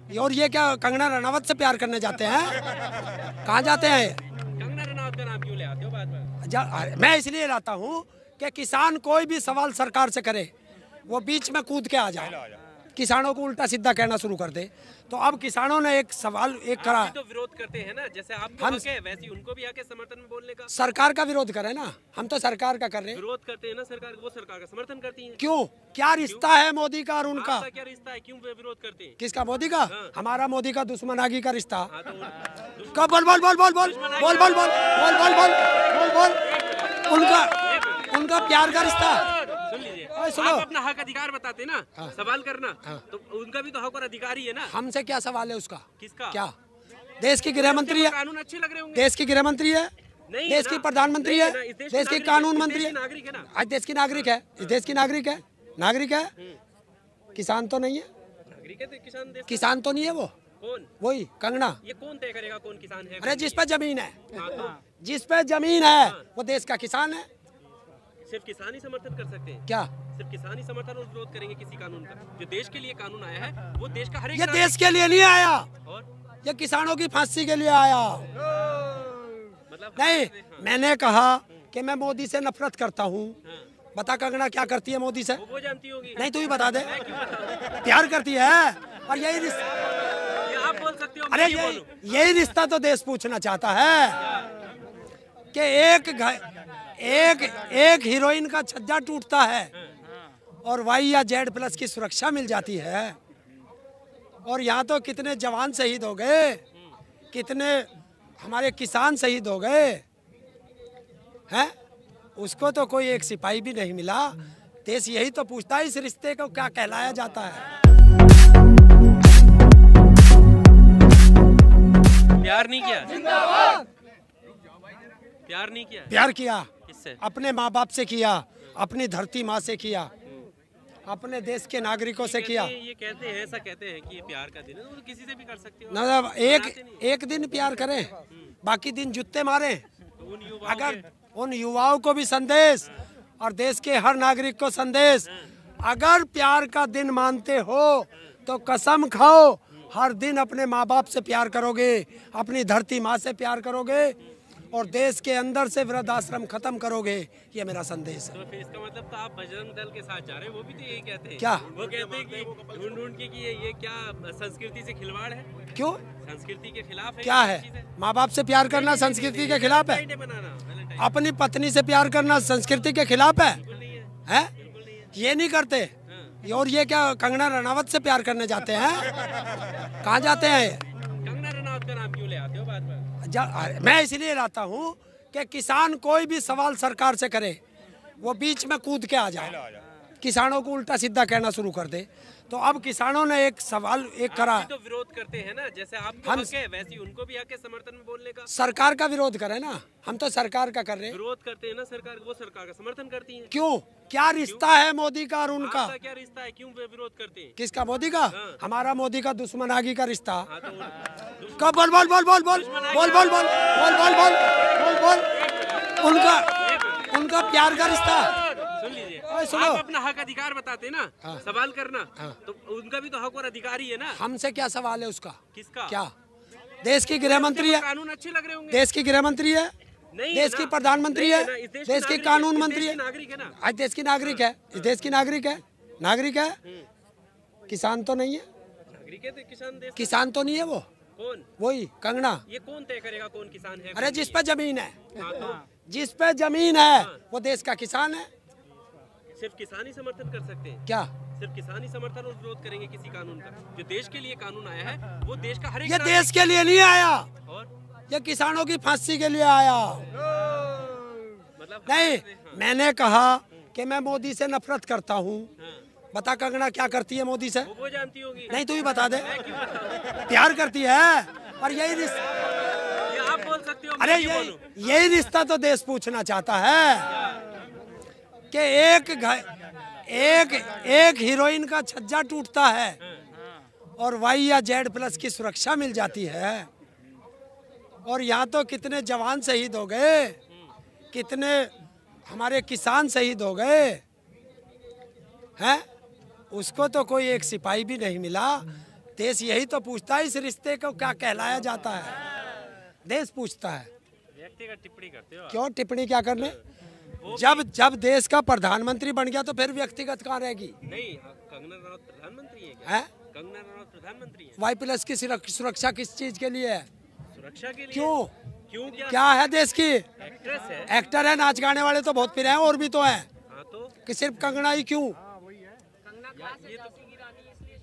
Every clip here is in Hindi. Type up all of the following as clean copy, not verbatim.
और ये क्या कंगना रनावत से प्यार करने जाते हैं? कहाँ जाते हैं? कंगना रनावत का नाम क्यों ले आते हो बात में? मैं इसलिए लाता हूँ कि किसान कोई भी सवाल सरकार से करे वो बीच में कूद के आ जाए, किसानों को उल्टा सीधा कहना शुरू कर दे। तो अब किसानों ने एक सवाल करा, तो विरोध करते हैं ना, जैसे आप हम हक है वैसे उनको भी हक है समर्थन में बोलने का। सरकार का विरोध करें ना, हम तो सरकार का कर रहे हैं। विरोध करते हैं ना सरकार, वो सरकार का समर्थन करती है। क्यों? क्या रिश्ता है मोदी का और उनका? आपका क्या रिश्ता है, क्यों वे विरोध करते हैं? किसका? मोदी का? हमारा मोदी का दुश्मन आगी का रिश्ता। हाँ, तो कब? बोल बोल बोल बोल बोल बोल बोल बोल बोल बोल बोल बोल बोल उनका उनका प्यार का रिश्ता। सुन लीजिए, सुनो, आप अपना हक अधिकार बताते ना, सवाल करना, तो उनका भी तो हक और अधिकार ही है ना। हमसे क्या सवाल है उसका? किसका? क्या देश की गृह मंत्री है? कानून अच्छे लग रहे होंगे। देश की गृह मंत्री है, नहीं देश की प्रधानमंत्री है, देश की कानून मंत्री है, नागरिक है ना। आज देश की नागरिक है, इस देश की नागरिक है, नागरिक है। किसान तो नहीं है, नागरिक है तो किसान देश। किसान तो नहीं है वो, कौन? वही कंगना। ये कौन तय करेगा कौन किसान है? अरे जिस पे जमीन है, हाँ, तो जिस पे जमीन है वो देश का किसान है। सिर्फ किसान ही समर्थन कर सकते हैं? क्या सिर्फ किसान ही समर्थन और विरोध करेंगे किसी कानून का? जो देश के लिए कानून आया है वो देश का हर एक ये देश के लिए नहीं आया, और ये किसानों की फांसी के लिए आया। मतलब नहीं, मैंने कहा कि मैं मोदी से नफरत करता हूँ। बता कंगना क्या करती है मोदी से? वो जानती होगी। नहीं तू ही बता दे। मैं क्यों बताऊं? प्यार करती है और यही रिश्ता, ये आप बोल सकते हो, अरे मैं क्यों बोलूं? यही रिश्ता तो देश पूछना चाहता है कि एक हीरोइन का छज्जा टूटता है और वाई या जेड प्लस की सुरक्षा मिल जाती है। और यहाँ तो कितने जवान शहीद हो गए, कितने हमारे किसान शहीद हो गए हैं, उसको तो कोई एक सिपाही भी नहीं मिला। देश यही तो पूछता है इस रिश्ते को क्या कहलाया जाता है। प्यार नहीं किया? प्यार नहीं किया? प्यार किया, किससे? अपने माँ बाप से किया, अपनी धरती माँ से किया, अपने देश के नागरिकों से किया। ये कहते हैं, ऐसा कहते हैं कि ये प्यार का दिन है, तो किसी से भी कर सकते हो। मतलब एक दिन प्यार करें, बाकी दिन जुत्ते मारें। तो उन युवाओं अगर उन युवाओं को भी संदेश और देश के हर नागरिक को संदेश, अगर प्यार का दिन मानते हो तो कसम खाओ हर दिन अपने माँ बाप से प्यार करोगे, अपनी धरती माँ से प्यार करोगे और देश के अंदर से वृद्धाश्रम खत्म करोगे। ये मेरा संदेश है। तो फिर इसका मतलब तो आप बजरंग दल के साथ जा रहे हैं, वो भी तो यही कहते हैं। क्या? वो कहते हैं कि ढूंढ ढूंढ के कि ये क्या संस्कृति से खिलवाड़ है? क्यों? संस्कृति के खिलाफ है? क्या है? माँ बाप से प्यार करना संस्कृति के खिलाफ है? बनाना अपनी पत्नी से प्यार करना संस्कृति के खिलाफ है? हैं? ये नहीं करते। और ये क्या कंगना रनावत से प्यार करने जाते हैं? कहाँ जाते हैं? कंगना रनावत का नाम क्यों ले आते हो बात में? मैं इसलिए लाता हूँ कि किसान कोई भी सवाल सरकार से करे वो बीच में कूद के आ जाए, किसानों को उल्टा सीधा कहना शुरू कर दे। तो अब किसानों ने एक सवाल करा, तो विरोध करते हैं ना, जैसे आप हम हक है वैसे उनको भी हक है समर्थन में बोलने का। सरकार का विरोध करें ना, हम तो सरकार का कर रहे हैं। विरोध करते हैं ना सरकार, वो सरकार का समर्थन करती है। क्यों? क्या रिश्ता है मोदी का और उनका? आपका क्या रिश्ता है, क्यों वे विरोध करते हैं? किसका? मोदी का? हमारा मोदी का दुश्मन आगी का रिश्ता। हाँ, तो कब? बोल बोल बोल बोल बोल बोल बोल बोल बोल बोल बोल बोल उनका प्यार का रिश्ता। सुन लीजिए, सुनो, आप अपना हक अधिकार बताते ना, सवाल करना, तो उनका भी तो हक और अधिकार ही है ना। हमसे क्या सवाल है उसका? किसका? क्या देश की गृह मंत्री है, कानून अच्छे लग रहे होंगे। देश की गृह मंत्री है, नहीं देश है की ना। प्रधानमंत्री नहीं है, ना, इस देश देश की की नागरिक कानून है, इस मंत्री देश है, की नागरिक है ना। आज देश की नागरिक है, इस देश की नागरिक है, नागरिक है। किसान तो नहीं है, नागरिक है तो किसान देश। किसान तो नहीं है वो, कौन? वही कंगना। ये कौन तय करेगा कौन किसान है? अरे जिस पे जमीन है, हाँ, तो जिस पे जमीन है वो देश का किसान है। सिर्फ किसान ही समर्थन कर सकते हैं? क्या? सिर्फ किसान ही समर्थन और विरोध करेंगे किसी कानून का? जो देश के लिए कानून आया है वो देश का हर एक ये देश के लिए नहीं आया, और ये किसानों की फांसी के लिए आया। मतलब नहीं, मैंने कहा कि मैं मोदी से नफरत करता हूँ। बता कंगना क्या करती है मोदी से? वो जानती होगी। नहीं तू ही बता दे। मैं क्यों बताऊं? प्यार करती है और यही रिश्ता, ये आप बोल सकते हो, अरे मैं क्यों बोलूं? यही रिश्ता तो देश पूछना चाहता है कि एक हीरोइन का छज्जा टूटता है और वाई या जेड प्लस की सुरक्षा मिल जाती है। और यहाँ तो कितने जवान शहीद हो गए, कितने हमारे किसान शहीद हो गए हैं, उसको तो कोई एक सिपाही भी नहीं मिला। देश यही तो पूछता है इस रिश्ते को क्या कहलाया जाता है, देश पूछता है। व्यक्तिगत टिप्पणी करते हो आप। क्यों टिप्पणी क्या करने, जब देश का प्रधानमंत्री बन गया तो फिर व्यक्तिगत कहाँ रहेगी? नहीं, कंगना रनौत प्रधानमंत्री है क्या? है कंगना रनौत प्रधानमंत्री है। Y+ की सुरक्षा किस चीज के लिए है? सुरक्षा के लिए। क्यों क्यों क्या है देश की? एक्ट्रेस है। एक्टर है, नाच गाने वाले तो बहुत फिर हैं, और भी तो हैं, हाँ तो कि सिर्फ कंगना ही क्यों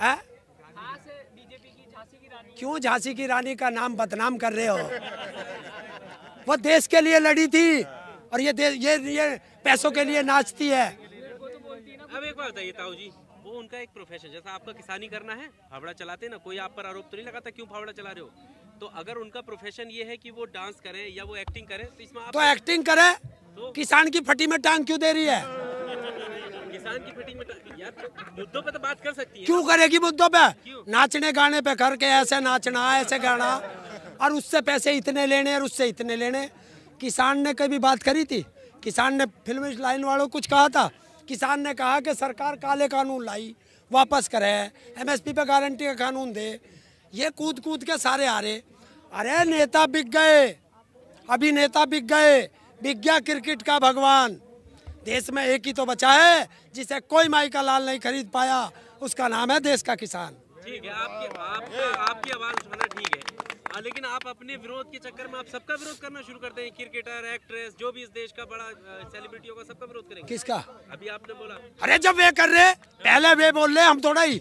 है? क्यों झांसी की रानी का नाम बदनाम कर रहे हो? वो देश के लिए लड़ी थी और ये पैसों के लिए नाचती है। अब एक बात बताइए ताऊ जी, वो उनका एक प्रोफेशन, जैसा आपका किसानी करना है, फावड़ा चलाते ना, कोई आप पर आरोप तो नहीं लगाता क्यों फावड़ा चला रहे हो? तो अगर उनका प्रोफेशन ये है कि वो डांस करे या वो एक्टिंग करे तो इसमें आप तो एक्टिंग करे, किसान की फटी में टांग क्यों दे रही है? किसान की फिटिंग में यार मुद्दों पे तो बात कर सकती है। क्यों करेगी मुद्दों पे? नाचने गाने पे करके ऐसे नाचना, ऐसे गाना, और उससे पैसे इतने लेने और उससे इतने लेने। किसान ने कभी बात करी थी? किसान ने फिल्म लाइन वालों कुछ कहा था? किसान ने कहा कि सरकार काले कानून लाई, वापस करे, MSP पे गारंटी का कानून दे। ये कूद कूद के सारे आ रहे। अरे नेता बिक गए, अभिनेता बिक गए, बिक गया क्रिकेट का भगवान। देश में एक ही तो बचा है जिसे कोई माई का लाल नहीं खरीद पाया, उसका नाम है देश का किसान। ठीक है, आपकी आवाज उठाना ठीक है, लेकिन आप अपने विरोध के चक्कर में आप सबका विरोध करना शुरू करते हैं। क्रिकेटर, एक्ट्रेस, जो भी इस देश का बड़ा सेलिब्रिटी होगा, सबका विरोध करेंगे। किसका? अभी आपने बोला। अरे जब वे कर रहे, पहले वे बोल रहे, हम थोड़ा ही।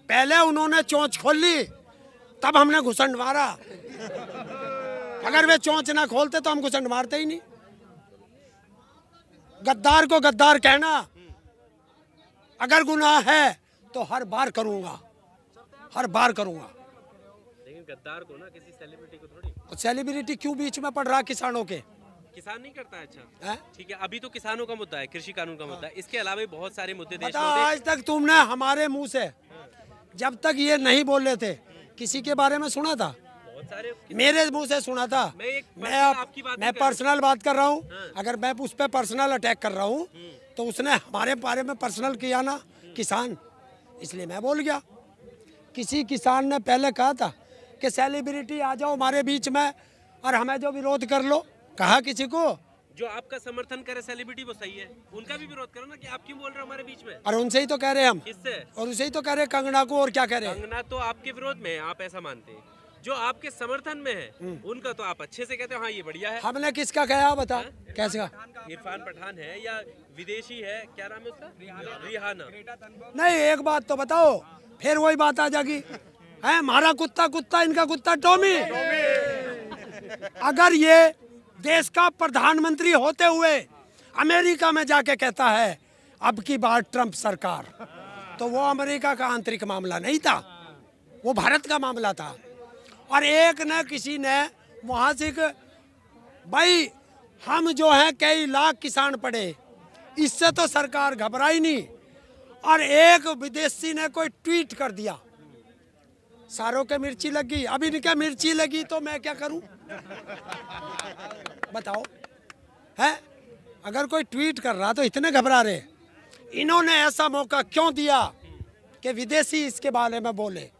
पहले उन्होंने चोंच खोल ली, तब हमने घुसंड मारा। अगर वे चोंच ना खोलते तो हम घुसंड मारते ही नहीं। गद्दार को गद्दार कहना अगर गुनाह है तो हर बार करूंगा, हर बार करूंगा। लेकिन गद्दार को ना किसी सेलिब्रिटी को थोड़ी। सेलिब्रिटी क्यों बीच में पड़ रहा किसानों के? किसान नहीं करता है। अच्छा है? ठीक है, अभी तो किसानों का मुद्दा है, कृषि कानून का मुद्दा है, इसके अलावा भी बहुत सारे मुद्दे देश बता, में होते हैं। आज तक तुमने हमारे मुंह से जब तक ये नहीं बोले थे किसी के बारे में सुना था? बहुत सारे मेरे मुंह से सुना था। मैं पर्सनल बात कर रहा हूँ। अगर मैं उस पर पर्सनल अटैक कर रहा हूँ तो उसने हमारे बारे में पर्सनल किया ना, किसान, इसलिए मैं बोल गया। किसी किसान ने पहले कहा था कि सेलिब्रिटी आ जाओ हमारे बीच में और हमें जो विरोध कर लो, कहा किसी को? जो आपका समर्थन करे सेलिब्रिटी वो सही है, उनका भी विरोध करो ना कि आप क्यों बोल रहे हो हमारे बीच में। और उनसे ही तो कह रहे हैं हम। किससे? और उसे ही तो कह रहे कंगना को। और क्या कह रहे हैं? कंगना तो आपके विरोध में है, आप ऐसा मानते हैं। जो आपके समर्थन में है उनका तो आप अच्छे से कहते हो हाँ ये बढ़िया है। हमने किसका कहा बता? कैसे कहा? इरफान पठान है या विदेशी है, क्या नाम है उसका? रिहाना। नहीं, एक बात तो बताओ, फिर वही बात आ जाएगी। है हमारा कुत्ता कुत्ता, इनका कुत्ता टॉमी। अगर ये देश का प्रधानमंत्री होते हुए अमेरिका में जाके कहता है अब की बार ट्रंप सरकार, तो वो अमेरिका का आंतरिक मामला नहीं था, वो भारत का मामला था। और एक न किसी ने वहां से भाई हम जो हैं कई लाख किसान पड़े, इससे तो सरकार घबराई नहीं। और एक विदेशी ने कोई ट्वीट कर दिया, सारों के मिर्ची लगी, अभी इनके मिर्ची लगी तो मैं क्या करूं? बताओ, है? अगर कोई ट्वीट कर रहा तो इतने घबरा रहे। इन्होंने ऐसा मौका क्यों दिया कि विदेशी इसके बारे में बोले?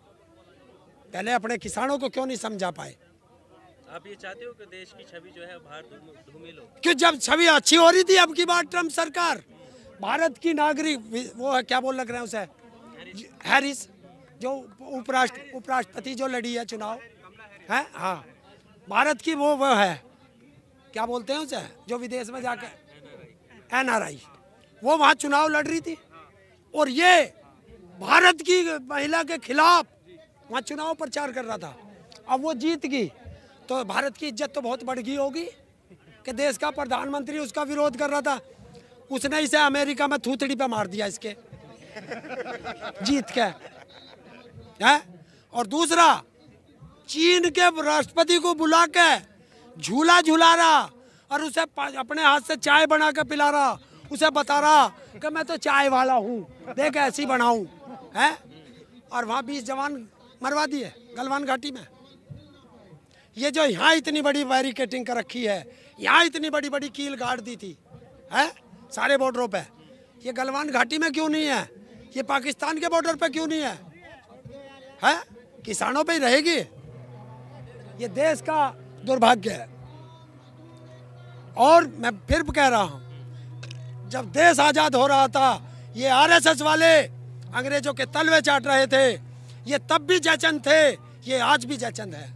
पहले अपने किसानों को क्यों नहीं समझा पाए? आप ये चाहते हो कि देश की छवि जो है बाहर धूमिल हो? क्यों? जब छवि अच्छी हो रही थी अब की बार ट्रंप सरकार, भारत की नागरिक, वो है क्या बोल लग रहे हैं उसे, हैरिस, जो उपराष्ट्रपति जो लड़ी है चुनाव, है हाँ, भारत की वो है, क्या बोलते हैं उसे, जो विदेश में जाकर NRI, वो वहाँ चुनाव लड़ रही थी। और ये भारत की महिला के खिलाफ वहाँ चुनाव प्रचार कर रहा था। अब वो जीत गई तो भारत की इज्जत तो बहुत बढ़ गई होगी कि देश का प्रधानमंत्री उसका विरोध कर रहा था, उसने इसे अमेरिका में थूथड़ी पे मार दिया इसके जीत के, है? और दूसरा, चीन के राष्ट्रपति को बुला के झूला झूला रहा और उसे अपने हाथ से चाय बना के पिला रहा, उसे बता रहा कि मैं तो चाय वाला हूँ, देख ऐसी बनाऊं, है? और वहाँ 20 जवान मरवा दिए गलवान घाटी में। ये जो यहाँ इतनी बड़ी बैरिकेटिंग कर रखी है, यहाँ इतनी बड़ी बड़ी कील गाड़ दी थी, है सारे बॉर्डरों पे, ये गलवान घाटी में क्यों नहीं है? ये पाकिस्तान के बॉर्डर पे क्यों नहीं है? किसानों पे ही रहेगी। ये देश का दुर्भाग्य है। और मैं फिर कह रहा हूँ, जब देश आज़ाद हो रहा था ये आरएसएस वाले अंग्रेजों के तलवे चाट रहे थे। ये तब भी जयचंद थे, ये आज भी जयचंद है।